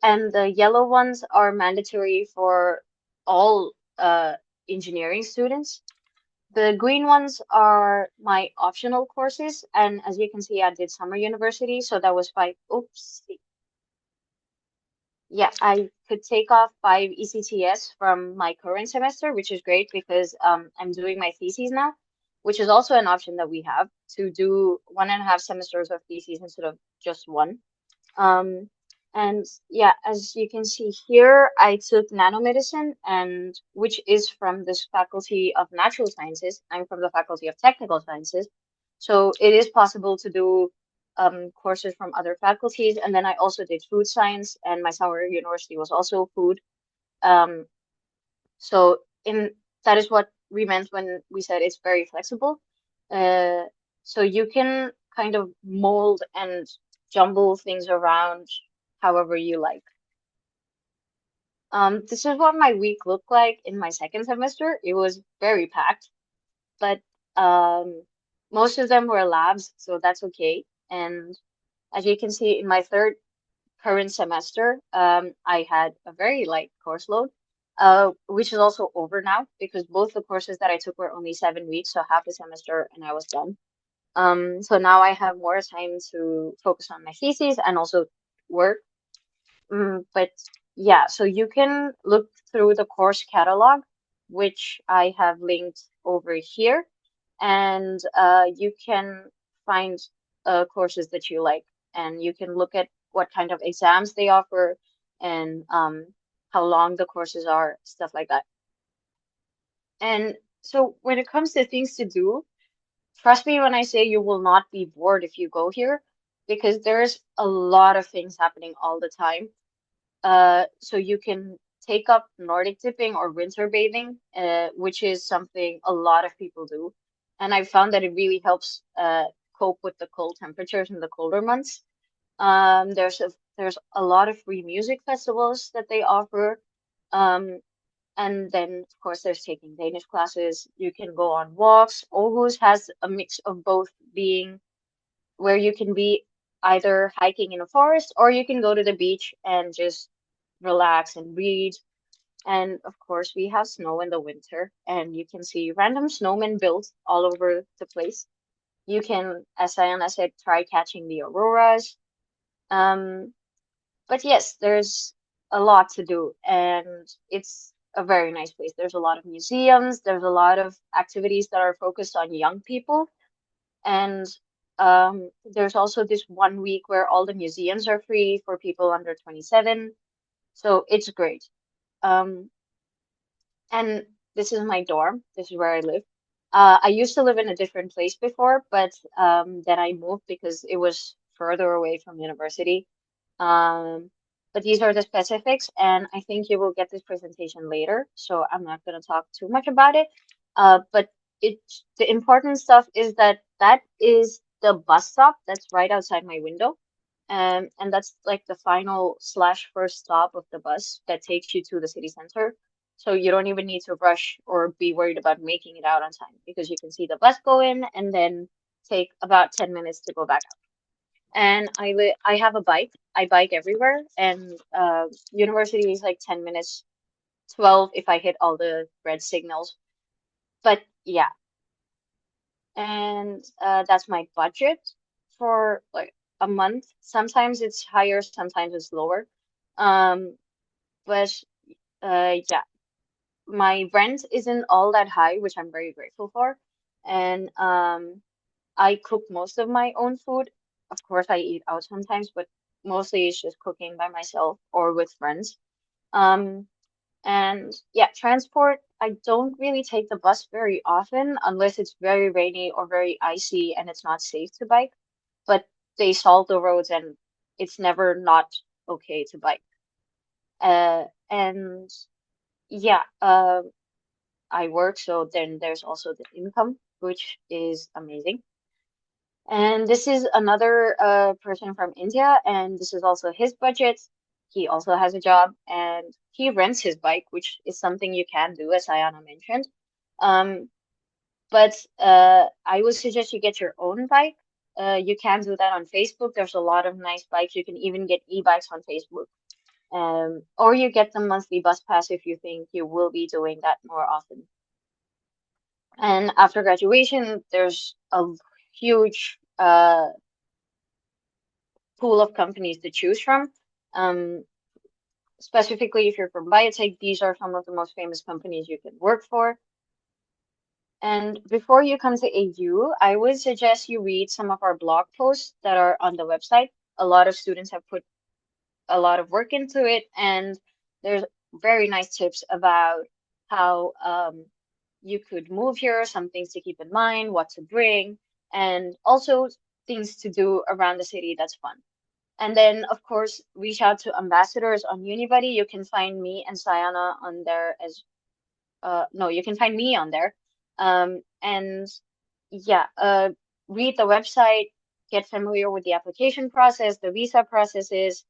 And the yellow ones are mandatory for all engineering students. The green ones are my optional courses, and as you can see, I did summer university, so that was 5. Oops. Yeah, I could take off 5 ECTS from my current semester, which is great because I'm doing my thesis now, which is also an option that we have to do 1.5 semesters of thesis instead of just one. And yeah, as you can see here, I took nanomedicine, and which is from this faculty of natural sciences. I'm from the faculty of technical sciences. So it is possible to do courses from other faculties. And then I also did food science, and my summer university was also food. Um, so that is what we meant when we said it's very flexible. So you can kind of mold and jumble things around however you like. This is what my week looked like in my second semester. It was very packed, but most of them were labs, so that's okay. And as you can see in my third current semester, I had a very light course load, which is also over now because both the courses that I took were only 7 weeks, so half the semester, and I was done. So now I have more time to focus on my thesis and also work. But yeah, so you can look through the course catalog, which I have linked over here, and you can find courses that you like, and you can look at what kind of exams they offer and how long the courses are, stuff like that. And so when it comes to things to do, trust me when I say you will not be bored if you go here, because there's a lot of things happening all the time. So you can take up Nordic dipping or winter bathing, which is something a lot of people do. And I found that it really helps cope with the cold temperatures in the colder months. There's a lot of free music festivals that they offer. And then, of course, there's taking Danish classes. You can go on walks. Aarhus has a mix of both, being where you can be either hiking in a forest or you can go to the beach and just relax and read. And of course, we have snow in the winter, and you can see random snowmen built all over the place. You can, as Sayana said, try catching the auroras. But yes, there's a lot to do, and it's a very nice place. There's a lot of museums, there's a lot of activities that are focused on young people, and there's also this 1 week where all the museums are free for people under 27. So it's great. Um, and this is my dorm. This is where I live. I used to live in a different place before, but then I moved because it was further away from university. Um, but these are the specifics, and I think you will get this presentation later, so I'm not going to talk too much about it. But the important stuff is that that is the bus stop that's right outside my window. And that's like the final slash first stop of the bus that takes you to the city center. So you don't even need to rush or be worried about making it out on time because you can see the bus go in and then take about 10 minutes to go back out. And I have a bike. I bike everywhere, and university is like 10 minutes, 12 if I hit all the red signals. But yeah, and that's my budget for like a month. Sometimes it's higher, sometimes it's lower. Um, but yeah, my rent isn't all that high, which I'm very grateful for. And I cook most of my own food. Of course, I eat out sometimes, but mostly it's just cooking by myself or with friends. Um, and yeah, transport, I don't really take the bus very often unless it's very rainy or very icy and it's not safe to bike. But they solve the roads and it's never not okay to bike. And yeah, I work, so then there's also the income, which is amazing. And this is another person from India, and this is also his budget. He also has a job, and he rents his bike, which is something you can do, as Ayana mentioned. Um, but I would suggest you get your own bike. You can do that on Facebook. There's a lot of nice bikes. You can even get e-bikes on Facebook. Or you get the monthly bus pass if you think you will be doing that more often. And after graduation, there's a huge pool of companies to choose from. Um, Specifically, if you're from biotech, these are some of the most famous companies you can work for. And before you come to AU, I would suggest you read some of our blog posts that are on the website. A lot of students have put a lot of work into it, and there's very nice tips about how you could move here, some things to keep in mind, what to bring, and also things to do around the city that's fun. And then, of course, reach out to ambassadors on Unibuddy. You can find me and Sayana on there as, no, you can find me on there. And yeah, read the website, get familiar with the application process, the visa processes.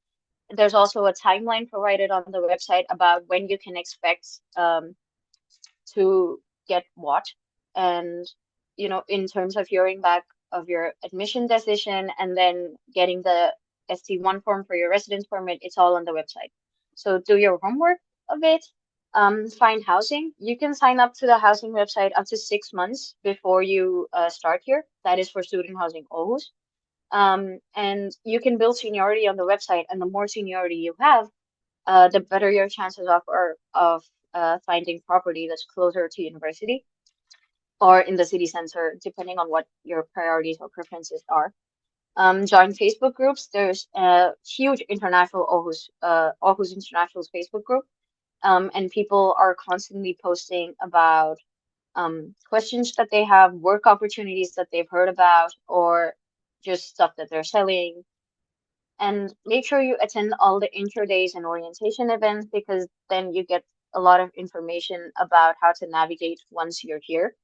There's also a timeline provided on the website about when you can expect to get what. And, you know, in terms of hearing back of your admission decision and then getting the ST1 form for your residence permit, it's all on the website. So do your homework a bit. Find housing. You can sign up to the housing website up to 6 months before you start here. That is for student housing Aarhus. And you can build seniority on the website, and the more seniority you have, the better your chances are of finding property that's closer to university or in the city center, depending on what your priorities or preferences are. Join Facebook groups. There's a huge international Aarhus International's Facebook group, and people are constantly posting about questions that they have, work opportunities that they've heard about, or just stuff that they're selling. And make sure you attend all the intro days and orientation events because then you get a lot of information about how to navigate once you're here.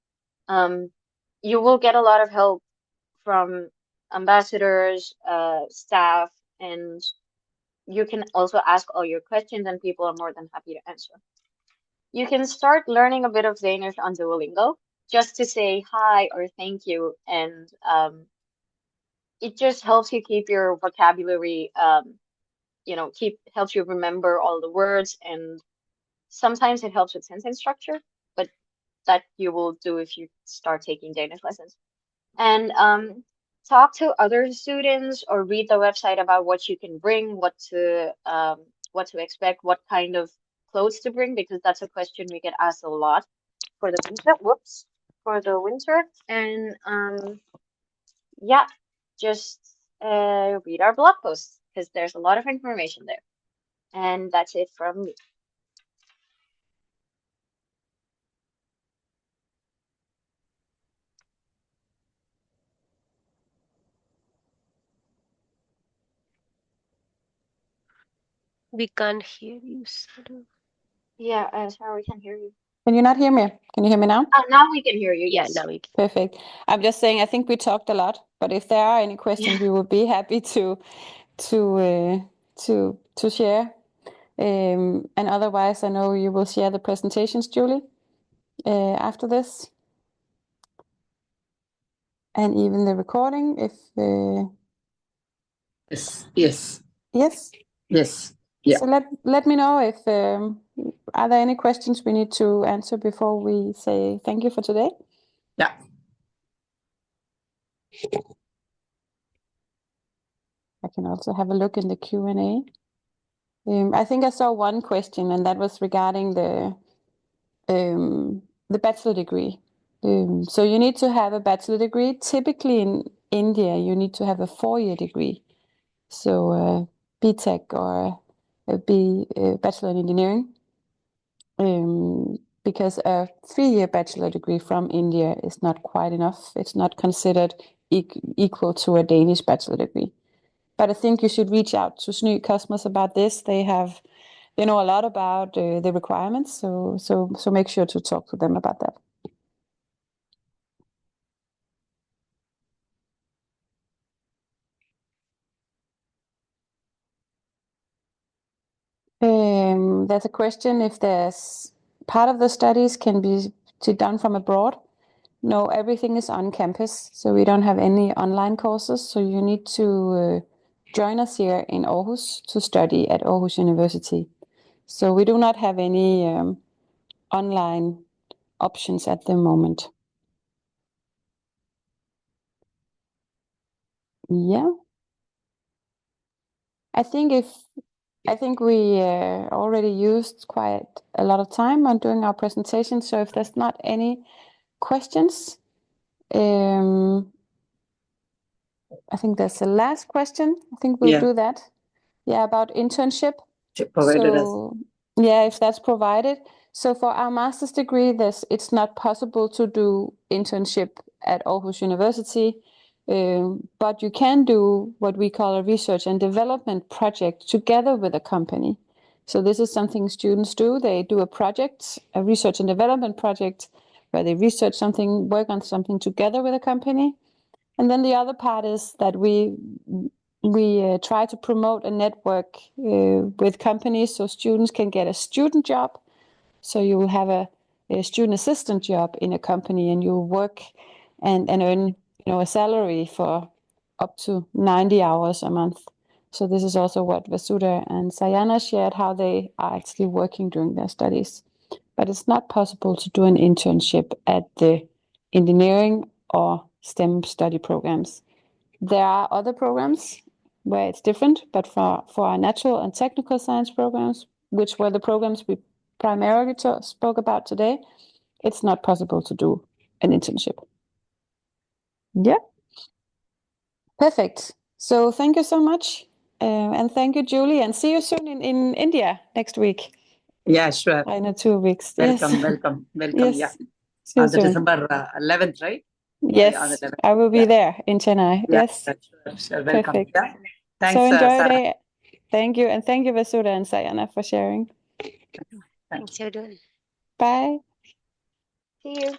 You will get a lot of help from ambassadors, staff, and you can also ask all your questions and people are more than happy to answer. You can start learning a bit of Danish on Duolingo just to say hi or thank you, and it just helps you keep your vocabulary, helps you remember all the words, and sometimes it helps with sentence structure, but that you will do if you start taking Danish lessons. and talk to other students or read the website about what you can bring, what to expect, what kind of clothes to bring, because that's a question we get asked a lot for the winter. Whoops, for the winter, and yeah, just read our blog posts because there's a lot of information there. And that's it from me. We can't hear you, Sarah. Yeah, sorry, we can hear you. Can you not hear me? Can you hear me now? Now we can hear you. Yeah, Yes. now we can. Perfect. I'm just saying, I think we talked a lot, but if there are any questions, we would be happy to share. And otherwise, I know you will share the presentations, Julie, after this, and even the recording. If Yes. yes, Yeah. So let me know if are there any questions we need to answer before we say thank you for today. Yeah. I can also have a look in the Q&A. I think I saw one question, and that was regarding the bachelor degree. So you need to have a bachelor degree. Typically in India, you need to have a 4-year degree. So BTech or a Bachelor in Engineering. Because a 3-year bachelor degree from India is not quite enough. It's not considered equal to a Danish bachelor degree. But I think you should reach out to SNY Cosmos about this. They know a lot about the requirements, so make sure to talk to them about that. There's a question if there's part of the studies can be done from abroad. No, everything is on campus, so we don't have any online courses. So you need to join us here in Aarhus to study at Aarhus University. So we do not have any online options at the moment. Yeah. I think we already used quite a lot of time on doing our presentation. So if there's not any questions, I think that's the last question. I think we'll do that. Yeah, about internship. Provided So yeah, if that's provided. So for our master's degree, it's not possible to do internship at Aarhus University, but you can do what we call a research and development project together with a company. So this is something students do. They do a project, a research and development project, where they research something, work on something together with a company. And then the other part is that we try to promote a network with companies so students can get a student job. So you will have a student assistant job in a company, and you'll work and earn a salary for up to 90 hours a month. So this is also what Vasudha and Sayana shared, how they are actually working during their studies. But it's not possible to do an internship at the engineering or STEM study programs. There are other programs where it's different, but for our natural and technical science programs, which were the programs we primarily spoke about today, it's not possible to do an internship. Yeah. Perfect. So thank you so much. And thank you, Julie, and see you soon in India next week. Yeah, sure. In 2 weeks. Welcome. Yes. Yeah. See you On the soon. December 11th, right? Yes, On the 11th. I will be there in Chennai. Yeah, Yes. sure. Welcome. Perfect. Yeah. Thanks, So enjoy Sarah. it. Thank you. And thank you, Vasudha and Sayana, for sharing. Thanks, everyone. Bye. See you.